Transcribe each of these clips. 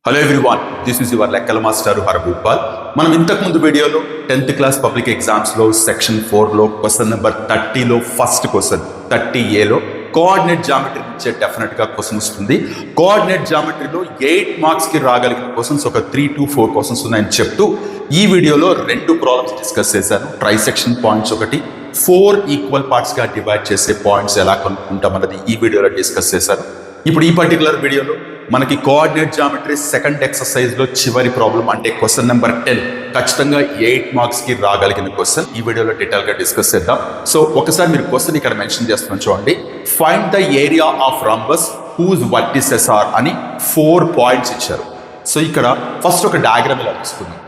Hello everyone, this is your లెక్కల master Harabhupal. మనం ఇంతకుముందు వీడియోలో 10th క్లాస్ పబ్లిక్ ఎగ్జామ్స్లో సెక్షన్ 4లో క్వశ్చన్ నెంబర్ 30లో ఫస్ట్ క్వశ్చన్ 30Aలో కోఆర్డినేట్ జామెట్రీ ఇచ్చే డెఫినెట్గా క్వశ్చన్ వస్తుంది. కోఆర్డినేట్ జామెట్రీలో 8 మార్క్స్కి రాగలిగిన క్వశ్చన్స్ ఒక 3 to 4 క్వశ్చన్స్ ఉన్నాయని చెప్తూ ఈ వీడియోలో 2 ప్రాబ్లమ్స్ డిస్కస్ చేశాను. ట్రైసెక్షన్ పాయింట్స్ ఒకటి, 4 ఈక్వల్ పార్ట్స్గా డివైడ్ చేసే పాయింట్స్ ఎలా కనుక్కుంటామన్నది ఈ వీడియోలో డిస్కస్ చేశాను. ఇప్పుడు ఈ పర్టికులర్ వీడియోలో మనకి కోఆర్డినేట్ జామెట్రీ సెకండ్ ఎక్సర్సైజ్లో చివరి ప్రాబ్లం అంటే క్వశ్చన్ నెంబర్ 10 ఖచ్చితంగా 8 మార్క్స్కి రాగలిగిన క్వశ్చన్ ఈ వీడియోలో డీటెయిల్గా డిస్కస్ చేద్దాం. సో ఒకసారి మీరు క్వశ్చన్ ఇక్కడ మెన్షన్ చేస్తున్నాను చూడండి. Find the area of rhombus whose vertices are అని 4 పాయింట్స్ ఇచ్చారు. సో ఇక్కడ ఫస్ట్ ఒక డయాగ్రామ్ ఇలా తీసుకుందాం.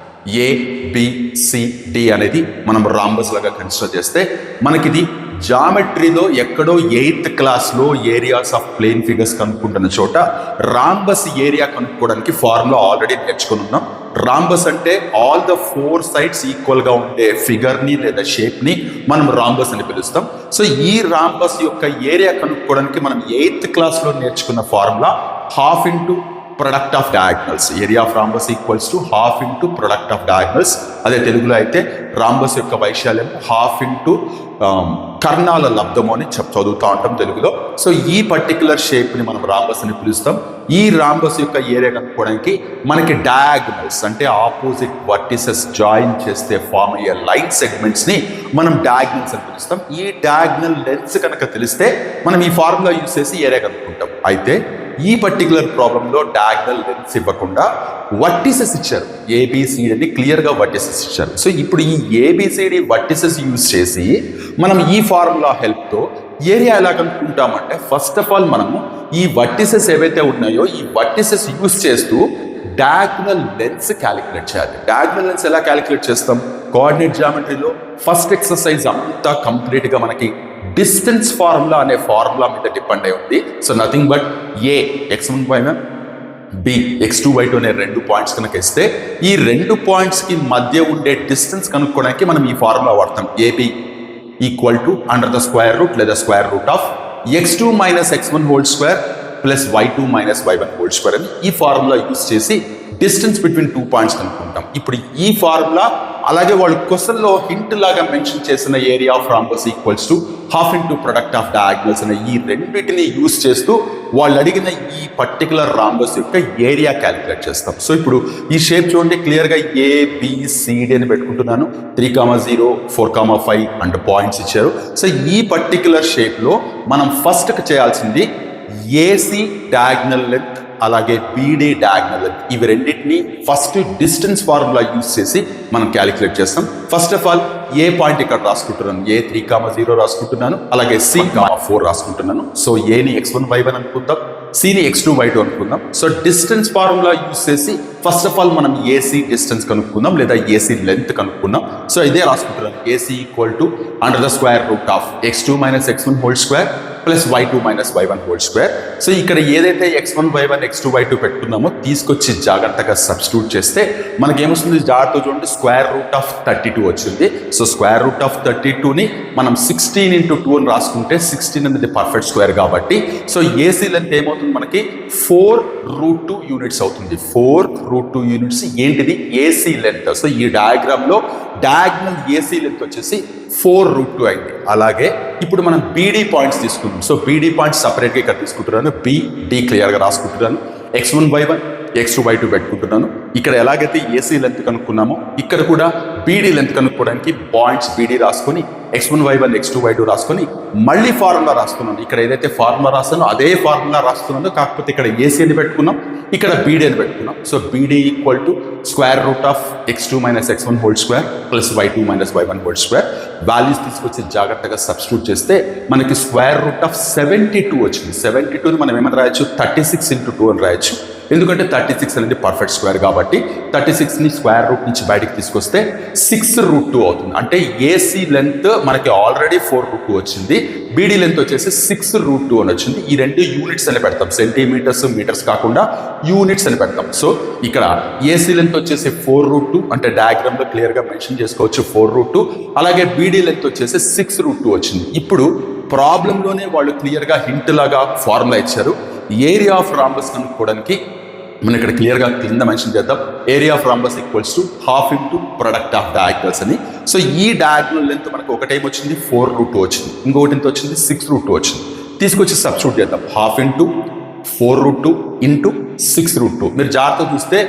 ABCD అనేది మనం రాంబస్ లాగా కన్సిడర్ చేస్తే మనకిది జామెట్రీలో ఎక్కడో 8th క్లాస్లో ఏరియాస్ ఆఫ్ ప్లేన్ ఫిగర్స్ కనుక్కుంటున్న చోట రాంబస్ ఏరియా కనుక్కోవడానికి ఫార్ములా ఆల్రెడీ నేర్చుకుని ఉన్నాం. రాంబస్ అంటే ఆల్ ద 4 సైడ్స్ ఈక్వల్గా ఉండే ఫిగర్ని లేదా షేప్ని మనం రాంబస్ అని పిలుస్తాం. సో ఈ రాంబస్ యొక్క ఏరియా కనుక్కోవడానికి మనం 8th క్లాస్లో నేర్చుకున్న formula ½ into product of diagonals. Area of rhombus equals to ½ into product of diagonals. అదే తెలుగులో అయితే రాంబస్ యొక్క వైశాల్యం ½ ఇంటూ కర్ణాల లబ్ధము అని చదువుతూ ఉంటాం తెలుగులో. సో ఈ పర్టికులర్ షేప్ని మనం రాంబస్ అని పిలుస్తాం. ఈ రాంబస్ యొక్క ఏరియా కనుక్కోవడానికి మనకి డయాగ్నల్స్ అంటే ఆపోజిట్ వర్టిసెస్ జాయిన్ చేస్తే ఫామ్ అయ్యే లైన్ సెగ్మెంట్స్ని మనం డయాగ్నల్స్ అని పిలుస్తాం. ఈ డయాగ్నల్ లెన్స్ కనుక తెలిస్తే మనం ఈ ఫార్ములా యూజ్ చేసి ఏరియా కనుక్కుంటాం. అయితే ఈ పర్టికులర్ ప్రాబ్లంలో డయాగ్నల్ లెన్స్ ఇవ్వకుండా వర్టిసెస్ ఇచ్చారు. ABCD అని క్లియర్గా వర్టిసెస్ ఇచ్చారు. సో ఇప్పుడు ఈ ABCD వర్టిసెస్ యూజ్ చేసి మనం ఈ ఫార్ములా హెల్ప్తో ఏరియా ఎలా కనుక్కుంటామంటే ఫస్ట్ ఆఫ్ ఆల్ మనము ఈ వర్టిసెస్ ఏవైతే ఉన్నాయో ఈ వర్టిసెస్ యూజ్ చేస్తూ డయాగ్నల్ లెన్స్ క్యాలిక్యులేట్ చేయాలి. డయాగ్నల్ లెన్స్ ఎలా క్యాలిక్యులేట్ చేస్తాం? కోఆర్డినేట్ జామెట్రీలో ఫస్ట్ ఎక్సర్సైజ్ అంతా కంప్లీట్గా మనకి డిస్టెన్స్ ఫార్ములా అనే ఫార్ములా మీద డిపెండ్ అయి ఉంది. So nothing but A x1/1 B x2/2 అనే 2 పాయింట్స్ కనుక ఇస్తే ఈ 2 పాయింట్స్కి మధ్య ఉండే డిస్టెన్స్ కనుక్కోవడానికి మనం ఈ ఫార్ములా వాడతాం. AB equal to under the square root లేదా square root of x2 - x1² plus y2 - y1² అని ఈ ఫార్ములా యూజ్ చేసి డిస్టెన్స్ బిట్వీన్ 2 పాయింట్స్ కనుక్కుంటాం. ఇప్పుడు ఈ ఫార్ములా అలాగే వాళ్ళు క్వశ్చన్లో హింట్ లాగా మెన్షన్ చేసిన area of rhombus equals to ½ into product of diagonals అనే ఈ రెండింటిని యూజ్ చేస్తూ వాళ్ళు అడిగిన ఈ పర్టికులర్ రాంబస్ యొక్క ఏరియా క్యాలిక్యులేట్ చేస్తాం. సో ఇప్పుడు ఈ షేప్ చూడండి, క్లియర్గా ABCD అని పెట్టుకుంటున్నాను. 3,0, 4,5 అంటే పాయింట్స్ ఇచ్చారు. సో ఈ పర్టికులర్ షేప్లో మనం ఫస్ట్ చేయాల్సింది AC డయాగ్నల్ లెంత్ అలాగే BD డయాగ్నల్ లెంత్ ఇవి రెండింటిని ఫస్ట్ డిస్టెన్స్ ఫార్ములా యూజ్ చేసి మనం క్యాలిక్యులేట్ చేస్తాం. First of all A point ఇక్కడ రాసుకుంటున్నాను, A 3,0 రాసుకుంటున్నాను, అలాగే C,4 రాసుకుంటున్నాను. సో Aని x1/1 అనుకుందాం, Cని x2/2 అనుకుందాం. సో డిస్టెన్స్ ఫార్ములా యూజ్ చేసి ఫస్ట్ ఆఫ్ ఆల్ మనం AC డిస్టెన్స్ కనుక్కుందాం లేదా AC లెంత్ కనుక్కుందాం. సో ఇదే రాసుకుంటున్నాను. AC equal to under the square root of x2 - x1² plus y2 - y1². So ఇక్కడ ఏదైతే x1/1 x2/2 పెట్టుకున్నామో తీసుకొచ్చి జాగ్రత్తగా సబ్స్టిట్యూట్ చేస్తే మనకేమొస్తుంది? జాగ్రత్తగా చూడండి, స్క్వేర్ రూట్ ఆఫ్ 32 వచ్చింది. సో స్క్వేర్ రూట్ ఆఫ్ 32ని మనం 16 × 2 అని రాసుకుంటే 16 అనేది పర్ఫెక్ట్ స్క్వేర్ కాబట్టి సో AC లెంత్ ఏమవుతుంది మనకి 4√2 యూనిట్స్ అవుతుంది. 4√2 యూనిట్స్ ఏంటిది? AC length. సో ఈ డయాగ్రామ్లో డయాగ్నల్ AC లెంత్ వచ్చేసి 4√2 అయింది. అలాగే ఇప్పుడు మనం BD పాయింట్స్ తీసుకుందాం. సో BD పాయింట్స్ సపరేట్గా ఇక్కడ తీసుకుంటున్నాను. BD క్లియర్గా రాసుకుంటున్నాను. x1/1 x2/2 పెట్టుకుంటున్నాను. ఇక్కడ ఎలాగైతే AC లెంత్ కనుక్కున్నామో ఇక్కడ కూడా BD లెంత్ కనుక్కోవడానికి పాయింట్స్ BD రాసుకొని x1/1 x2/2 రాసుకొని మళ్ళీ ఫార్ములా రాస్తున్నాను. ఇక్కడ ఏదైతే ఫార్ములా రాస్తానో అదే ఫార్ములా రాస్తున్నాను, కాకపోతే ఇక్కడ AC అని పెట్టుకున్నాం, ఇక్కడ BD అని పెట్టుకున్నాం. So BD equal to square root of x2 - x1² plus y2 - y1². Values తీసుకొచ్చి జాగ్రత్తగా సబ్స్టిట్యూట్ చేస్తే మనకి స్క్వేర్ రూట్ ఆఫ్ 72 వచ్చింది. 72ని మనం ఏమని రాయొచ్చు? 36 × 2 అని రాయొచ్చు. ఎందుకంటే 36 అనేది పర్ఫెక్ట్ స్క్వేర్ కాబట్టి 36ని స్క్వేర్ రూట్ నుంచి బయటికి తీసుకొస్తే 6√2 అవుతుంది. అంటే AC లెంత్ మనకి ఆల్రెడీ 4√2 వచ్చింది, BD లెంత్ వచ్చేసి 6√2 అని వచ్చింది. ఈ రెండు యూనిట్స్ అని పెడతాం, సెంటీమీటర్స్ మీటర్స్ కాకుండా యూనిట్స్ అని పెడతాం. సో ఇక్కడ AC లెంత్ వచ్చేసి 4√2 అంటే డయాగ్రామ్లో క్లియర్గా మెన్షన్ చేసుకోవచ్చు 4√2. అలాగే BD లెంత్ వచ్చేసి 6√2 వచ్చింది. ఇప్పుడు ప్రాబ్లంలోనే వాళ్ళు క్లియర్గా హింట్ లాగా ఫార్ములా ఇచ్చారు. ఏరియా ఆఫ్ రాంబస్ కనుక్కోవడానికి మనం ఇక్కడ క్లియర్గా కింద మెన్షన్ చేద్దాం, area of rhombus equals to half into product of diagonals అని. సో ఈ డయాగ్నల్ లెంత్ మనకు ఒకటేం వచ్చింది 4√2 వచ్చింది, ఇంకొకటి ఎంత వచ్చింది 6√2 వచ్చింది. తీసుకొచ్చి సబ్స్టిట్యూట్ చేద్దాం, హాఫ్ ఇంటూ 4√2 ఇంటూ 6√2. మీరు జాగ్రత్త చూస్తే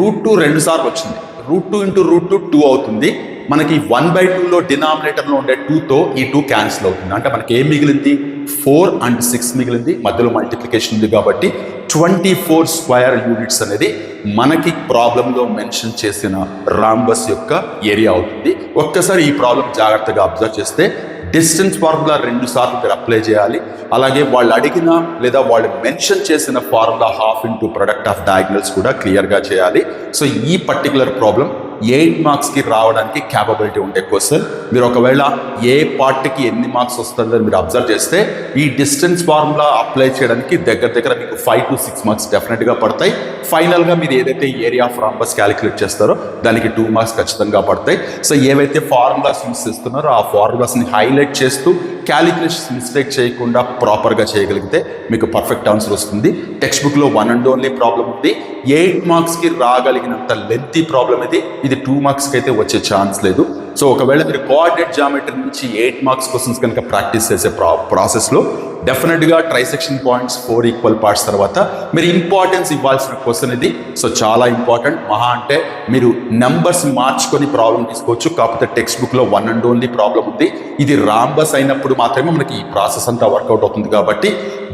√2 2 సార్లు వచ్చింది, √2 ఇంటూ √2 2 అవుతుంది. మనకి 1/2లో డినామినేటర్లో ఉండే 2తో ఈ 2 క్యాన్సిల్ అవుతుంది. అంటే మనకి ఏం మిగిలింది 4 అండ్ 6 మిగిలింది, మధ్యలో మల్టిప్లికేషన్ ఉంది కాబట్టి 24 స్క్వేర్ యూనిట్స్ అనేది మనకి ప్రాబ్లంలో మెన్షన్ చేసిన రాంబస్ యొక్క ఏరియా అవుతుంది. ఒక్కసారి ఈ ప్రాబ్లం జాగ్రత్తగా అబ్జర్వ్ చేస్తే డిస్టెన్స్ ఫార్ములా 2 సార్లు మీరు అప్లై చేయాలి. అలాగే వాళ్ళు అడిగిన లేదా వాళ్ళు మెన్షన్ చేసిన formula half into product of diagonals కూడా క్లియర్గా చేయాలి. సో ఈ పర్టికులర్ ప్రాబ్లం 8 మార్క్స్కి రావడానికి క్యాపబిలిటీ ఉండే క్వశ్చన్. మీరు ఒకవేళ ఏ పార్ట్కి ఎన్ని మార్క్స్ వస్తుందని మీరు అబ్జర్వ్ చేస్తే ఈ డిస్టెన్స్ ఫార్ములా అప్లై చేయడానికి దగ్గర మీకు 5 to 6 మార్క్స్ డెఫినెట్గా పడతాయి. ఫైనల్గా మీరు ఏదైతే ఏరియా ఆఫ్ రాంబస్ క్యాలిక్యులేట్ చేస్తారో దానికి 2 మార్క్స్ ఖచ్చితంగా పడతాయి. సో ఏవైతే ఫార్ములాస్ యూస్ చేస్తున్నారో ఆ ఫార్ములాస్ని హైలైట్ చేస్తూ క్యాలిక్యులేషన్స్ మిస్టేక్ చేయకుండా ప్రాపర్గా చేయగలిగితే మీకు పర్ఫెక్ట్ ఆన్సర్ వస్తుంది. టెక్స్ట్ బుక్లో 1 and only ప్రాబ్లం ఉంది, 8 మార్క్స్కి రాగలిగినంత లెంతీ ప్రాబ్లం ఇది 2 మార్క్స్కి అయితే వచ్చే ఛాన్స్ లేదు. సో ఒకవేళ మీరు కోఆర్డినేట్ జామెట్రీ నుంచి 8 మార్క్స్ క్వశ్చన్స్ కనుక ప్రాక్టీస్ చేసే ప్రాసెస్లో డెఫినెట్గా ట్రైసెక్షన్ పాయింట్స్ 4 ఈక్వల్ పార్ట్స్ తర్వాత మీరు ఇంపార్టెన్స్ ఇవ్వాల్సిన క్వశ్చన్ ఇది. సో చాలా ఇంపార్టెంట్. మహా అంటే మీరు నెంబర్స్ మార్చుకొని ప్రాబ్లం తీసుకోవచ్చు, కాకపోతే టెక్స్ట్ బుక్లో 1 and only ప్రాబ్లం ఉంది. ఇది రాంబస్ అయినప్పుడు మాత్రమే మనకి ఈ ప్రాసెస్ అంతా వర్కౌట్ అవుతుంది కాబట్టి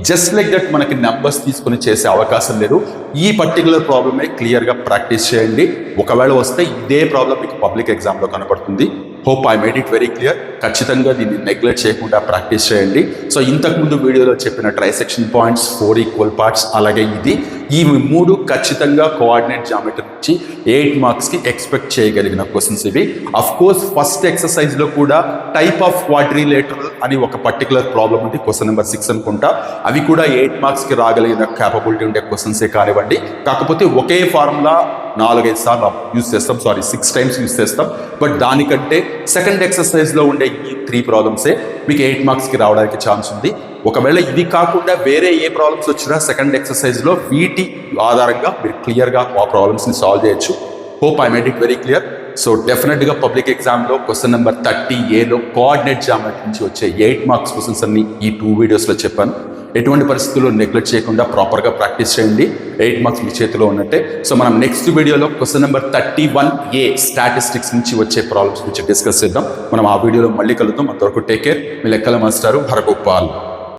జస్ట్ లైక్ దట్ మనకి నెంబర్స్ తీసుకొని చేసే అవకాశం లేదు. ఈ పర్టికులర్ ప్రాబ్లమే క్లియర్గా ప్రాక్టీస్ చేయండి. ఒకవేళ వస్తే ఇదే ప్రాబ్లం మీకు పబ్లిక్ ఎగ్జామ్లో కనపడుతుంది. Hope I made it very clear. ఖచ్చితంగా దీన్ని నెగ్లెక్ట్ చేయకుండా ప్రాక్టీస్ చేయండి. సో ఇంతకుముందు వీడియోలో చెప్పిన ట్రైసెక్షన్ పాయింట్స్ 4 ఈక్వల్ పార్ట్స్ అలాగే ఈ 3 ఖచ్చితంగా కోఆర్డినేట్ జామెట్రీ నుంచి 8 మార్క్స్కి ఎక్స్పెక్ట్ చేయగలిగిన క్వశ్చన్స్ ఇవి. అఫ్ కోర్స్ ఫస్ట్ ఎక్సర్సైజ్లో కూడా టైప్ ఆఫ్ క్వాడ్రిలేటరల్ అని ఒక పర్టికులర్ ప్రాబ్లం ఉంది, క్వశ్చన్ నెంబర్ 6 అనుకుంటా. అవి కూడా 8 మార్క్స్కి రాగలిగిన క్యాపబిలిటీ ఉండే క్వశ్చన్సే కానివ్వండి. కాకపోతే ఒకే ఫార్ములా 4-5 సార్లు యూస్ చేస్తాం, 6 టైమ్స్ యూస్ చేస్తాం. బట్ దానికంటే సెకండ్ ఎక్సర్సైజ్లో ఉండే ఈ 3 ప్రాబ్లమ్సే మీకు 8 మార్క్స్కి రావడానికి ఛాన్స్ ఉంది. ఒకవేళ ఇవి కాకుండా వేరే ఏ ప్రాబ్లమ్స్ వచ్చినా సెకండ్ ఎక్సర్సైజ్లో వీటి ఆధారంగా మీరు క్లియర్గా ఆ ప్రాబ్లమ్స్ని సాల్వ్ చేయొచ్చు. Hope I made it very clear. So డెఫినెట్గా పబ్లిక్ ఎగ్జామ్లో క్వశ్చన్ నెంబర్ 30Aలో కోఆర్డినేట్ జామెట్రీ నుంచి వచ్చే 8 మార్క్స్ క్వశ్చన్స్ అన్ని ఈ 2 వీడియోస్లో చెప్పాను. ఎటువంటి పరిస్థితుల్లో నెగ్లెక్ట్ చేయకుండా ప్రాపర్గా ప్రాక్టీస్ చేయండి. 8 మార్క్స్ మీ చేతిలో ఉన్నట్టే. సో మనం నెక్స్ట్ వీడియోలో క్వశ్చన్ నెంబర్ 31A స్టాటిస్టిక్స్ నుంచి వచ్చే ప్రాబ్లమ్స్ గురించి డిస్కస్ చేద్దాం. మనం ఆ వీడియోలో మళ్ళీ కలుద్దాం. అంతవరకు టేక్ కేర్. మీ లెక్కల మాస్టారు హరగోపాల్.